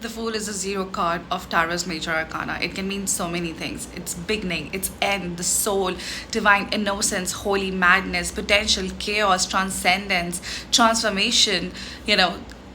The Fool is a zero card of Tarot's Major Arcana. It can mean so many things. It's beginning, it's end, the soul, divine innocence, holy madness, potential, chaos, transcendence, transformation,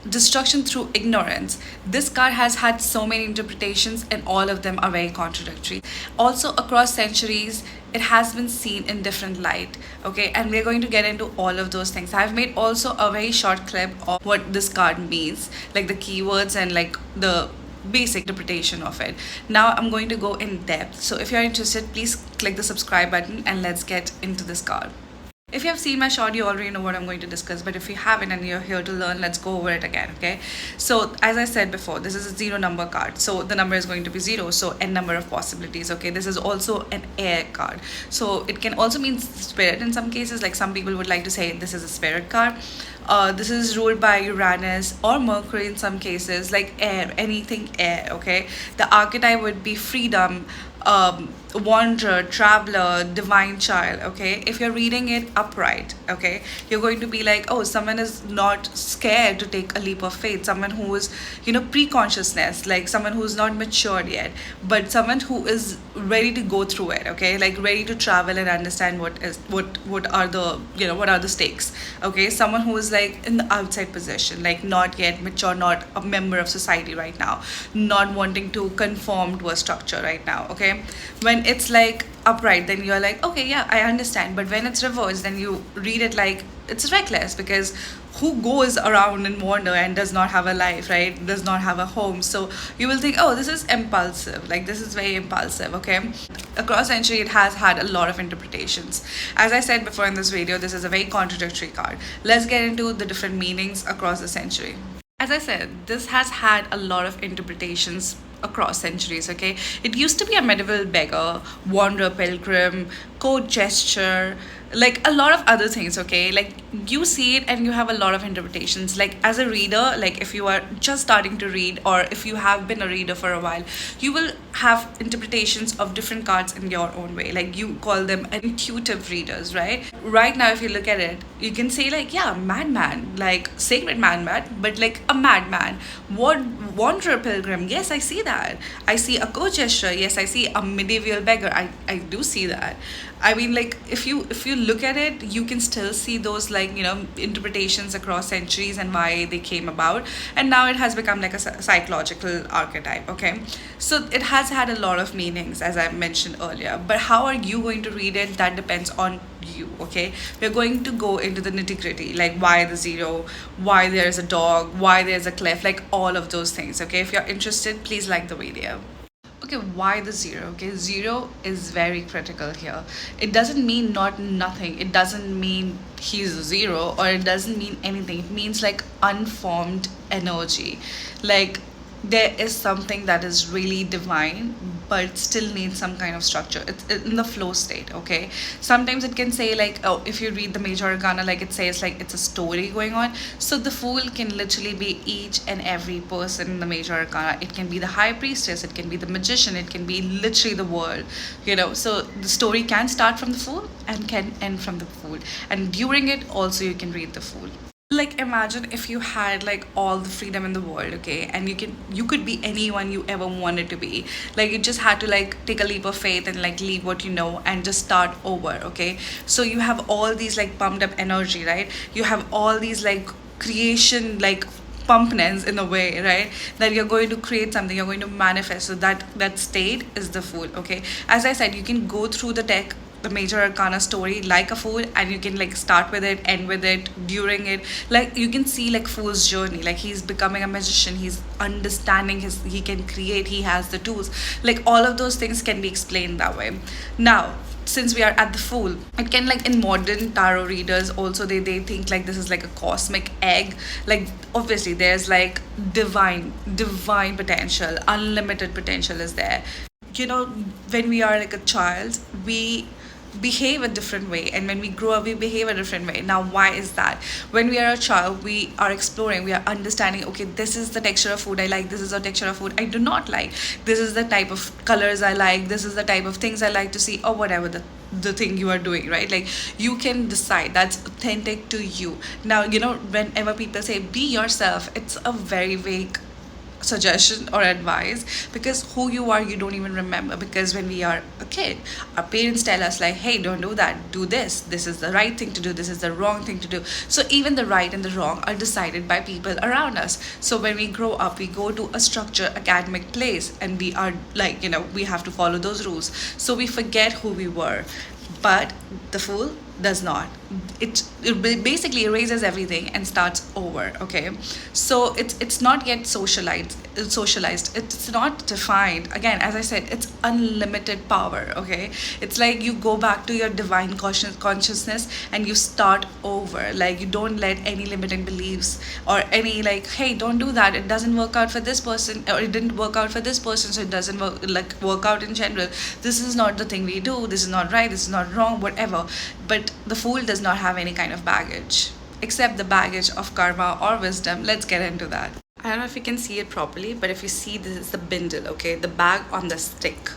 destruction through ignorance. This card has had so many interpretations, and all of them are very contradictory. Also, across centuries, it has been seen in different light. Okay, and we're going to get into all of those things. I've made also a very short clip of what this card means, like the keywords and like the basic interpretation of it. Now I'm going to go in depth. So if you're interested, please click the subscribe button and let's get into this card. If you have seen my short, you already know what I'm going to discuss, but if you haven't and you're here to learn, let's go over it again, okay? So, as I said before, this is a zero number card. So, the number is going to be zero, so n number of possibilities, okay? This is also an air card. So, it can also mean spirit in some cases, like some people would like to say this is a spirit card. This is ruled by Uranus or Mercury in some cases, like air, anything air, okay? The archetype would be freedom, wanderer, traveler, divine child, okay? If you're reading it upright, okay, you're going to be like, oh, someone is not scared to take a leap of faith, someone who is, pre-consciousness, like someone who's not matured yet, but someone who is ready to go through it, okay, like ready to travel and understand what are the stakes, okay? Someone who is like in the outside position, like not yet mature, not a member of society right now, not wanting to conform to a structure right now, okay? When it's like upright, then you're like, okay, yeah, I understand. But when it's reversed, then you read it like it's reckless, because who goes around and wander and does not have a life, right? Does not have a home. So you will think, oh, this is impulsive, like this is very impulsive, okay? Across century, it has had a lot of interpretations. As I said before in this video, this is a very contradictory card. Let's get into the different meanings across the century. As I said, this has had a lot of interpretations across centuries, okay? It used to be a medieval beggar, wanderer, pilgrim, code gesture, like a lot of other things, okay? Like you see it and you have a lot of interpretations. Like as a reader, like if you are just starting to read, or if you have been a reader for a while, you will have interpretations of different cards in your own way. Like you call them intuitive readers, right? Right now, if you look at it, you can say like, yeah, madman, like sacred madman, but like a madman. What wanderer, pilgrim? Yes, I see that. I see a co-gesture. Yes, I see a medieval beggar. I do see that. I mean, like if you look at it, you can still see those like interpretations across centuries and why they came about, and now it has become like a psychological archetype. Okay, so it has had a lot of meanings, as I mentioned earlier. But how are you going to read it? That depends on you. Okay, we're going to go into the nitty gritty, like why the zero, why there's a dog, why there's a cliff, like all of those things. Okay, if you're interested, please like the video. Okay, why the zero? Okay, zero is very critical here. It doesn't mean not nothing. It doesn't mean he's a zero, or it doesn't mean anything. It means like unformed energy. Like there is something that is really divine, but still needs some kind of structure. It's in the flow state, okay? Sometimes it can say like, oh, if you read the Major Arcana, like it says like it's a story going on. So the Fool can literally be each and every person in the Major Arcana. It can be the High Priestess, it can be the Magician, it can be literally the world, So the story can start from the Fool and can end from the Fool. And during it, also you can read the Fool. Like imagine if you had like all the freedom in the world, okay, and you could be anyone you ever wanted to be. Like you just had to like take a leap of faith and like leave what you know and just start over, okay? So you have all these like pumped up energy, right? You have all these like creation like pumpness in a way, right? That you're going to create something, you're going to manifest. So that state is the Fool, okay? As I said, you can go through the Major Arcana story like a Fool, and you can like start with it, end with it, during it. Like you can see like Fool's journey, like he's becoming a magician, he's understanding he can create, he has the tools, like all of those things can be explained that way. Now, since we are at the Fool, it can like in modern tarot readers also, they think like this is like a cosmic egg. Like obviously there's like divine potential, unlimited potential is there. When we are like a child, we behave a different way, and when we grow up we behave a different way. Now why is that? When we are a child, we are exploring, we are understanding, okay, this is the texture of food I like, this is the texture of food I do not like, this is the type of colors I like, this is the type of things I like to see, or whatever the thing you are doing, right? Like you can decide, that's authentic to you. Now whenever people say be yourself, it's a very vague suggestion or advice, because who you are you don't even remember, because when we are a kid our parents tell us like, hey, don't do that, do this, this is the right thing to do, this is the wrong thing to do. So even the right and the wrong are decided by people around us. So when we grow up we go to a structured academic place and we are like, we have to follow those rules, so we forget who we were. But the fool does not. It basically erases everything and starts over. Okay, so it's not yet socialized, it's not defined. Again, as I said, it's unlimited power. Okay, it's like you go back to your divine consciousness and you start over. Like, you don't let any limiting beliefs or any like, hey, don't do that, it doesn't work out for this person, or it didn't work out for this person, so it doesn't work out in general. This is not the thing we do, this is not right, this is not wrong, whatever. But the fool does not have any kind of baggage except the baggage of karma or wisdom. Let's get into that. I don't know if you can see it properly, but if you see, this is the bindle, okay, the bag on the stick.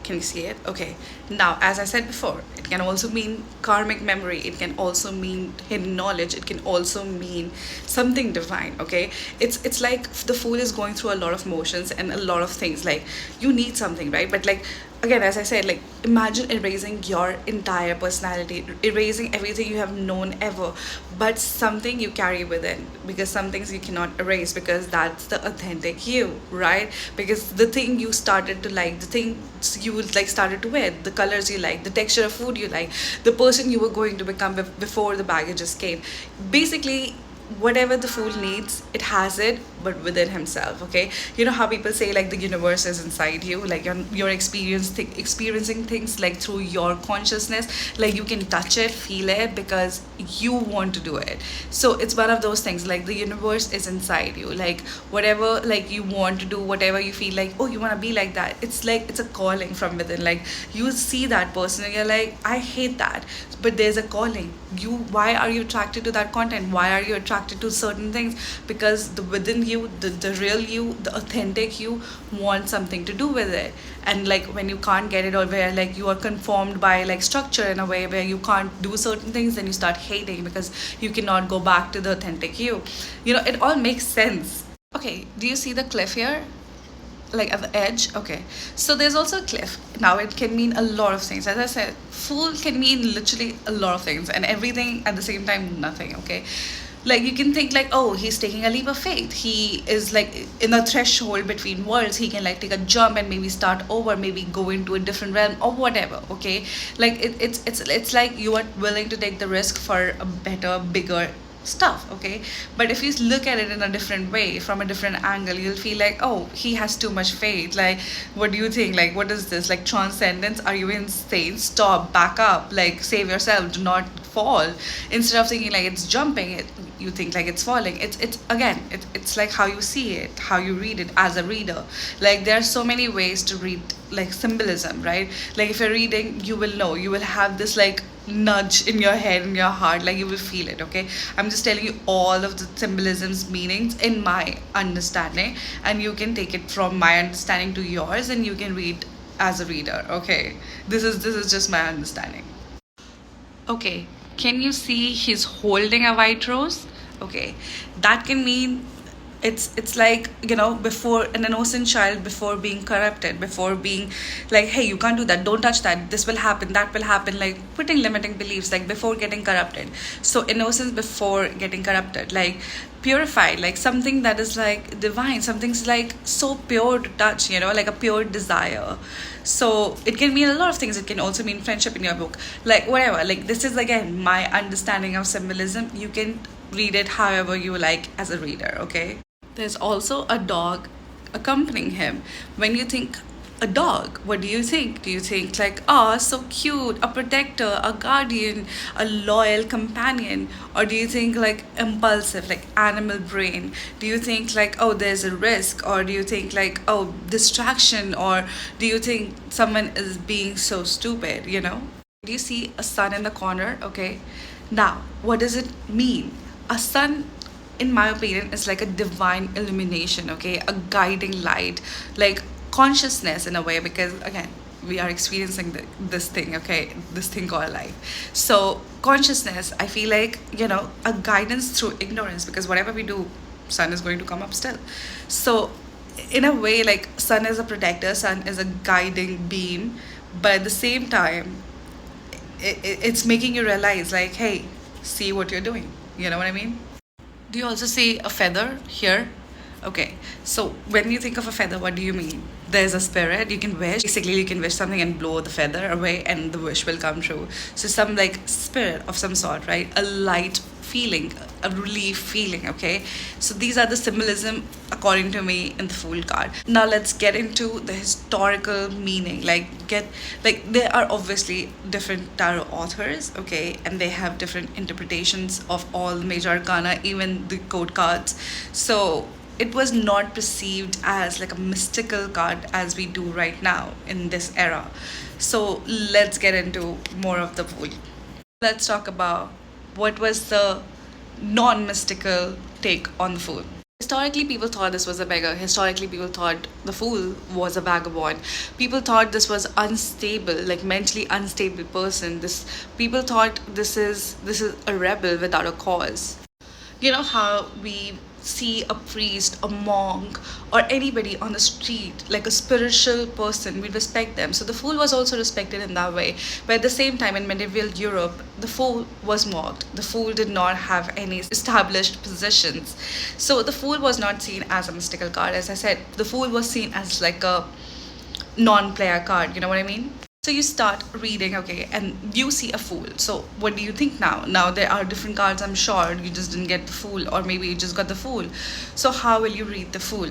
Can you see it? Okay. Now, as I said before, it can also mean karmic memory. It can also mean hidden knowledge. It can also mean something divine. Okay. It's like the fool is going through a lot of motions and a lot of things. Like, you need something, right? But like, again, as I said, like, imagine erasing your entire personality, erasing everything you have known ever, but something you carry within, because some things you cannot erase, because that's the authentic you, right? Because the thing you started to like, the things you like started to wear, the colors you like, the texture of food you like, the person you were going to become before the baggages came. Basically, whatever the fool needs, it has it, but within himself. Okay, you know how people say like the universe is inside you, like you're experiencing things like through your consciousness, like you can touch it, feel it, because you want to do it. So it's one of those things, like the universe is inside you, like whatever like you want to do, whatever you feel like, oh, you want to be like that, it's like it's a calling from within. Like, you see that person and you're like, I hate that, but there's a calling. Why are you attracted to that content? Why are you attracted to certain things? Because the within you, the real you, the authentic you want something to do with it. And like, when you can't get it, or where like you are conformed by like structure in a way where you can't do certain things, then you start hating because you cannot go back to the authentic you. It all makes sense. Okay, do you see the cliff here, like at the edge? Okay, so there's also a cliff. Now, it can mean a lot of things. As I said, fool can mean literally a lot of things, and everything at the same time, nothing. Okay, like, you can think like, oh, he's taking a leap of faith, he is like in a threshold between worlds, he can like take a jump and maybe start over, maybe go into a different realm or whatever. Okay, like it's like you are willing to take the risk for a better, bigger stuff. Okay, but if you look at it in a different way, from a different angle, you'll feel like, oh, he has too much faith. Like, what do you think? Like, what is this, like transcendence? Are you insane? Stop, back up, like save yourself, do not fall. Instead of thinking like it's jumping, you think like it's falling. It's like how you see it, how you read it as a reader. Like, there are so many ways to read like symbolism, right? Like, if you're reading, you will know, you will have this like nudge in your head, in your heart, like you will feel it. Okay, I'm just telling you all of the symbolisms, meanings in my understanding, and you can take it from my understanding to yours, and you can read as a reader. Okay, this is just my understanding. Okay, can you see he's holding a white rose? Okay, that can mean it's like, before an innocent child, before being corrupted, before being like, hey, you can't do that, don't touch that, this will happen, that will happen, like putting limiting beliefs, like before getting corrupted. So innocence before getting corrupted, like purified, like something that is like divine, something's like so pure to touch, like a pure desire. So it can mean a lot of things. It can also mean friendship in your book, like whatever. Like, this is again my understanding of symbolism. You can read it however you like as a reader. Okay, there's also a dog accompanying him. When you think a dog, what do you think? Do you think like, oh, so cute, a protector, a guardian, a loyal companion? Or do you think like impulsive, like animal brain? Do you think like, oh, there's a risk? Or do you think like, oh, distraction? Or do you think someone is being so stupid? Do you see a sun in the corner? Okay, now what does it mean? A sun, in my opinion, is like a divine illumination. Okay, a guiding light, like consciousness in a way, because again, we are experiencing this thing, okay, this thing called life. So consciousness, I feel like, a guidance through ignorance, because whatever we do, sun is going to come up still. So in a way, like, sun is a protector, sun is a guiding beam, but at the same time, it's making you realize, like, hey, see what you're doing. You know what I mean? Do you also see a feather here? Okay, so when you think of a feather, what do you mean? There's a spirit, you can wish. Basically, you can wish something and blow the feather away, and the wish will come true. So, some like spirit of some sort, right? A light feeling, a relief feeling, okay? So, these are the symbolism, according to me, in the Fool card. Now, let's get into the historical meaning. There are obviously different tarot authors, okay? And they have different interpretations of all major arcana, even the code cards. So, it was not perceived as like a mystical card as we do right now in this era. So let's get into more of the Fool. Let's talk about what was the non-mystical take on the Fool. Historically, people thought this was a beggar. Historically, people thought the Fool was a vagabond. People thought this was unstable, like mentally unstable person. This people thought this is a rebel without a cause. You know how we see a priest, a monk, or anybody on the street like a spiritual person, we respect them. So the Fool was also respected in that way. But at the same time, in medieval Europe, the Fool was mocked. The Fool did not have any established positions. So the Fool was not seen as a mystical card. As I said, the Fool was seen as like a non-player card. You know what I mean? So you start reading, okay, and you see a Fool. So what do you think now? Now there are different cards, I'm sure. You just didn't get the Fool, or maybe you just got the Fool. So how will you read the Fool?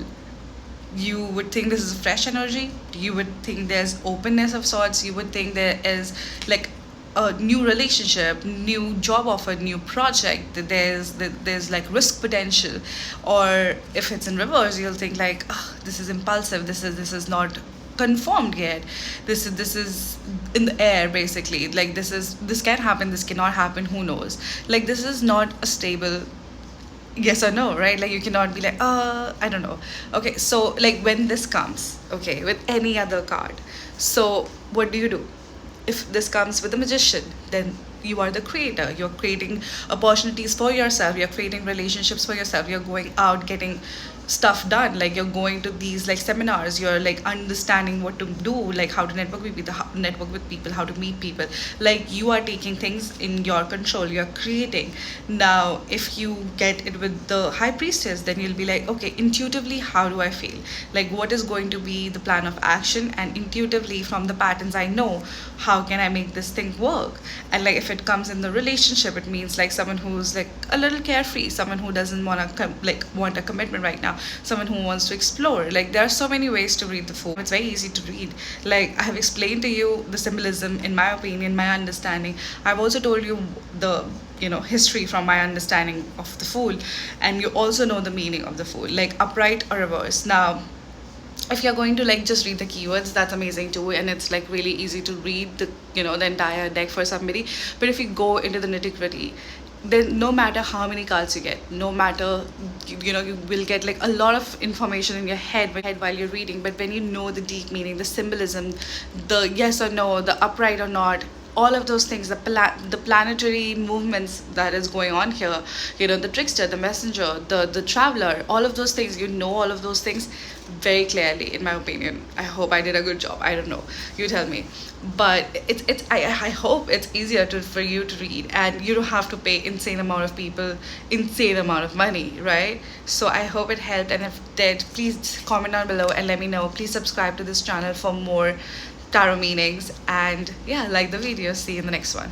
You would think this is fresh energy. You would think there's openness of sorts. You would think there is like a new relationship, new job offer, new project. There's like risk potential. Or if it's in reverse, you'll think like, oh, this is impulsive. This is not confirmed yet. This is in the air, basically. Like, this can happen, this cannot happen, who knows. Like, this is not a stable yes or no, right? Like, you cannot be like, I don't know. Okay, so like when this comes, okay, with any other card, so what do? If this comes with the magician, then you are the creator. You're creating opportunities for yourself. You're creating relationships for yourself. You're going out getting stuff done. Like, you're going to these like seminars. You're like understanding what to do, like how to network with people, how to meet people. Like, you are taking things in your control. You're creating. Now, if you get it with the high priestess, then you'll be like, okay, intuitively, how do I feel? Like, what is going to be the plan of action? And intuitively, from the patterns I know, how can I make this thing work? And like, if it comes in the relationship, it means like someone who's like a little carefree, someone who doesn't want a commitment right now, someone who wants to explore. Like, there are so many ways to read the Fool. It's very easy to read. Like, I have explained to you the symbolism, in my opinion, my understanding. I've also told you the history from my understanding of the Fool, and you also know the meaning of the Fool, like upright or reverse. Now, if you're going to like just read the keywords, that's amazing too, and it's like really easy to read the entire deck for somebody. But if you go into the nitty-gritty, then no matter how many cards you get, no matter you will get like a lot of information in your head while you're reading. But when you know the deep meaning, the symbolism, the yes or no, the upright or not, all of those things, the planetary movements that is going on here, the trickster, the messenger, the traveler, all of those things, all of those things very clearly, in my opinion. I hope I did a good job. I don't know, you tell me. But I hope it's easier for you to read, and you don't have to pay insane amount of money, right? So I hope it helped, and if it did, please comment down below and let me know. Please subscribe to this channel for more tarot meanings, and yeah, like the video. See you in the next one.